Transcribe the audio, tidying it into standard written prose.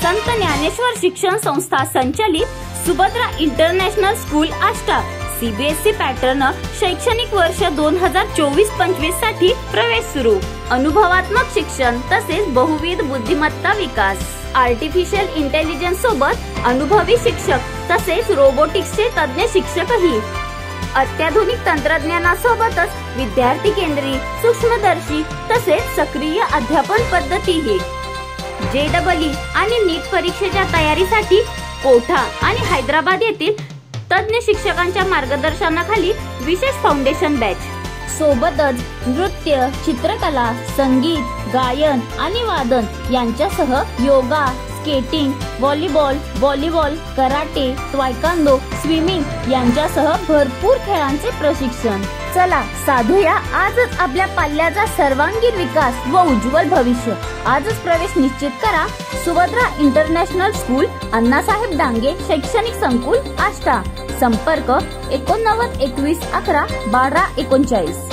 संत ज्ञानेश्वर शिक्षण संस्था संचालित Subhadra international school Ashta CBSE pattern शैक्षणिक वर्ष 2024-25 साठी प्रवेश सुरू। अनुभवात्मक शिक्षण तसेच बहुविध बुद्धिमत्ता विकास, आर्टिफिशियल इंटेलिजन्स सोबत अनुभवी शिक्षक तसेच रोबोटिक्सचे तज्ञ शिक्षकही, अत्याधुनिक तंत्रज्ञानासोबतच विद्यार्थी केंद्रित, सूक्ष्मदर्शी तसेच सक्रिय अध्यापन पद्धतीही। JEE आणि नीट परीक्षेच्या तयारीसाठी कोठा आणि हैदराबाद येथील तज्ञ शिक्षकांच्या मार्गदर्शनाखाली विशेष फाउंडेशन बॅच सोबतच नृत्य, चित्रकला, संगीत, गायन आणि वादन यांच्यासह yoga, skating, volleyball, karate, taekwondo, swimming यांच्यासह भरपूर खेळांचे प्रशिक्षण। चला साधूया आजच आपल्या पाल्याचा सर्वांगीण विकास व उज्ज्वल भविष्य। आजच प्रवेश निश्चित करा सुभद्रा इंटरनॅशनल स्कूल, अण्णासाहेब डांगे शैक्षणिक संकुल, आष्टा। संपर्क 89 21 11 12 39।